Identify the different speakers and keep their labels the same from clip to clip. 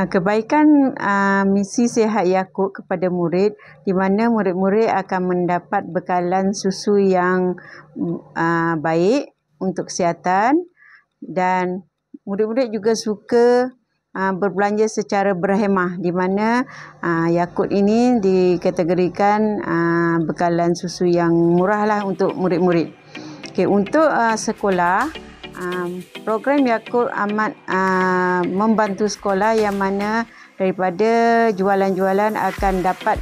Speaker 1: Kebaikan misi Sihat Yakult kepada murid, di mana murid-murid akan mendapat bekalan susu yang baik untuk kesihatan, dan murid-murid juga suka berbelanja secara berhemah, di mana Yakult ini dikategorikan bekalan susu yang murah lah untuk murid-murid. Untuk sekolah, program Yakult amat membantu sekolah, yang mana daripada jualan-jualan akan dapat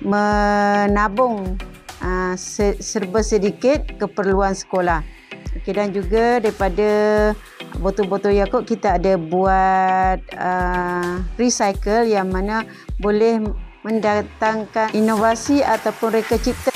Speaker 1: menabung serba sedikit keperluan sekolah. Dan juga daripada botol-botol Yakult kita ada buat recycle, yang mana boleh mendatangkan inovasi ataupun reka cipta.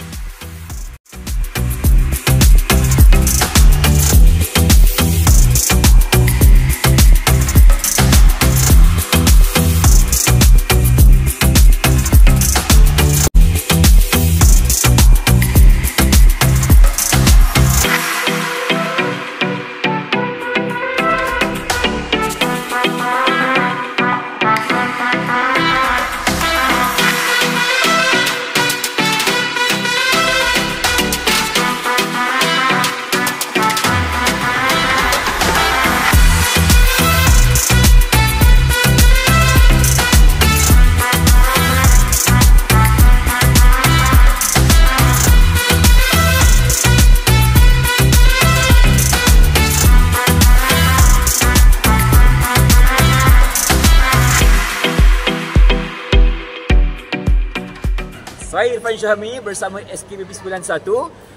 Speaker 2: Saya Irfan Syahmi bersama SKBP 91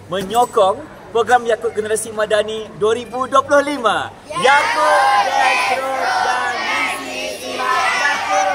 Speaker 2: menyokong program Yakult Generasi Madani 2025. Yakult Grassroots dan misi Sihat Yakult.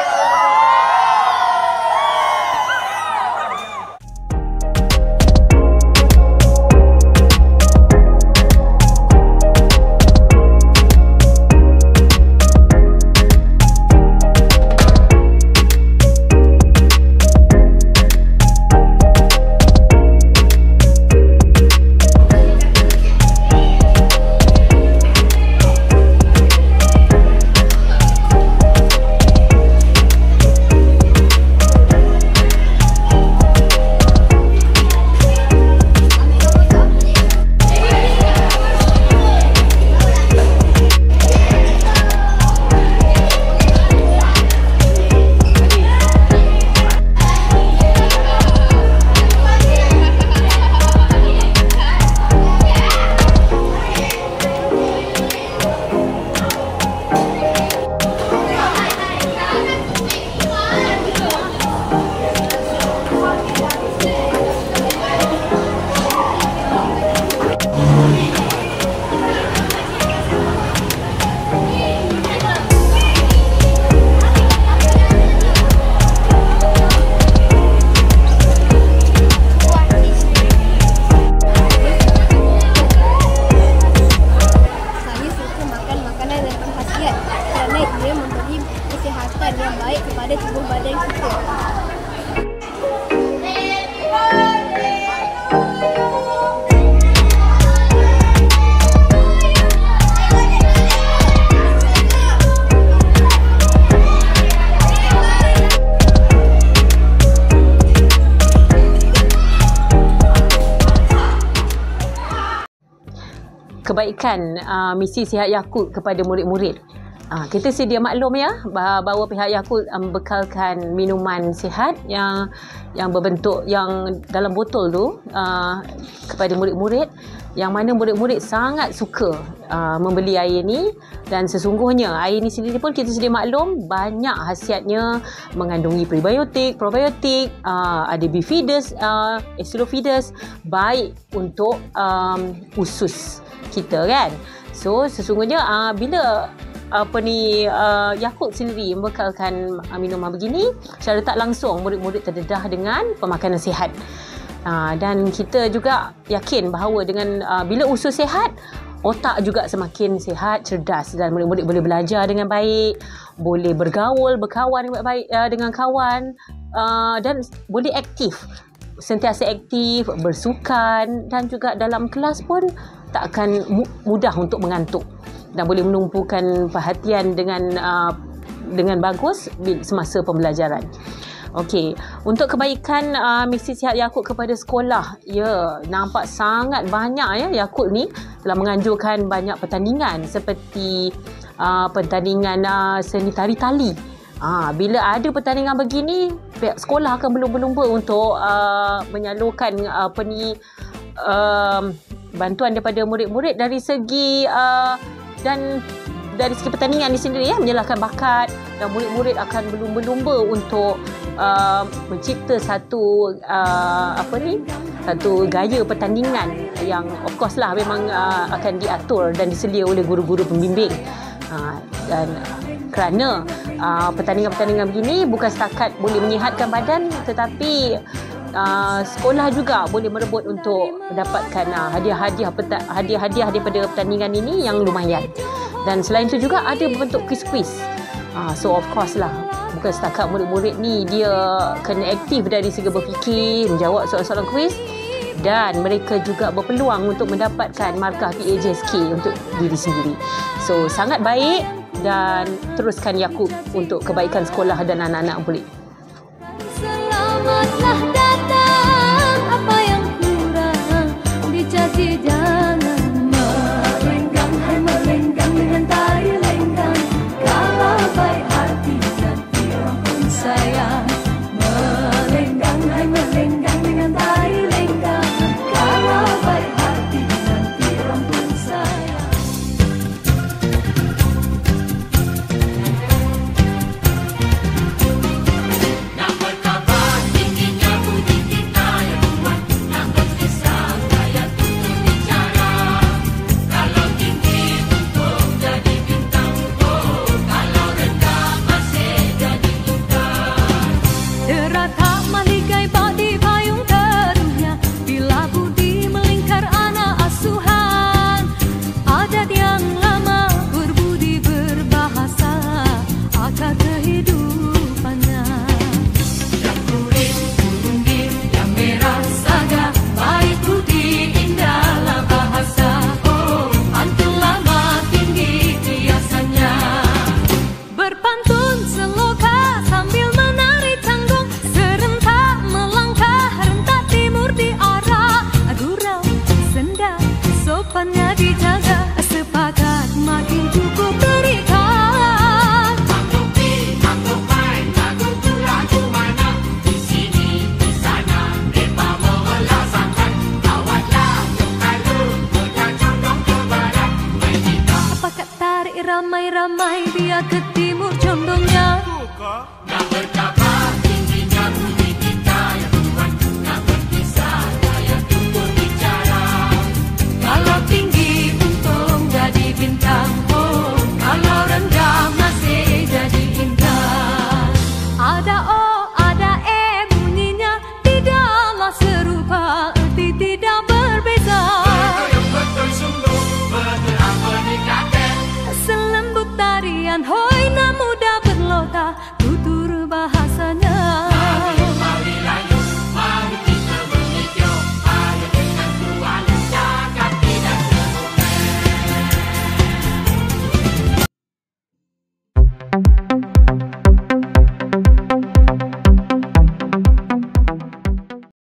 Speaker 3: yang baik kepada tubuh badan kita.
Speaker 4: Kebaikan misi Sihat Yakult kepada murid-murid. Kita sedia maklum ya bahawa pihak Yakult bekalkan minuman sihat yang berbentuk yang dalam botol tu kepada murid-murid, yang mana murid-murid sangat suka membeli air ni, dan sesungguhnya air ni sendiri pun kita sedia maklum banyak khasiatnya, mengandungi prebiotik, probiotik, ada bifidus, acidophilus, baik untuk usus kita kan. So sesungguhnya bila Yakult sendiri membekalkan minuman begini, secara tak langsung murid-murid terdedah dengan pemakanan sihat. Dan kita juga yakin bahawa dengan bila usus sihat, otak juga semakin sihat, cerdas, dan murid-murid boleh belajar dengan baik, boleh bergaul, berkawan dengan baik dengan kawan, dan boleh aktif, sentiasa aktif, bersukan, dan juga dalam kelas pun tak akan mudah untuk mengantuk dan boleh menumpukan perhatian dengan bagus semasa pembelajaran. Okey, untuk kebaikan misi sihat Yakult kepada sekolah, ya, nampak sangat banyak ya Yakult ni telah menganjurkan banyak pertandingan seperti pertandingan seni tari tali. Bila ada pertandingan begini, pihak sekolah akan berlumba-lumba untuk menyalurkan bantuan daripada murid-murid dari segi dari segi pertandingan di sendiri, ya, menyalahkan bakat, dan murid-murid akan berlumba-lumba untuk mencipta satu gaya pertandingan yang of course lah memang akan diatur dan diselia oleh guru-guru pembimbing. Dan kerana pertandingan-pertandingan begini bukan setakat boleh menyihatkan badan, tetapi sekolah juga boleh merebut untuk mendapatkan hadiah-hadiah daripada pertandingan ini yang lumayan. Dan selain itu juga ada berbentuk quiz-quiz. So of course lah, bukan setakat murid-murid ni dia kena aktif dari segi berfikir, menjawab soalan-soalan quiz, dan mereka juga berpeluang untuk mendapatkan markah PAJSK untuk diri sendiri. So sangat baik, dan teruskan Yakult untuk kebaikan sekolah dan anak-anak murid.
Speaker 5: Selamatlah datang, apa yang kurang dicaci jangan melenggang, melenggang dengan tari lenggang. Kalau baik hati nanti orang pun sayang, melenggang, melenggang dengan tari lenggang. Kalau baik hati nanti orang pun sayang. Ramai-ramai dia ke timur condongnya. Nak berkabar tingginya budi kita ya Tuhan, nak berkisah daya tutur bicara. Kalau tinggi untung jadi bintang, oh, kalau rendah masih jadi intan. Ada O, ada E bunyinya, tidaklah serupa, erti tidak berbeza. Betul sungguh, betul apa dikata. Selembut tarian hoi na muda berlota, tutur bahasanya. Mari layu, mari kita berhijau, ayo dengan kuala cakap tidak terluka.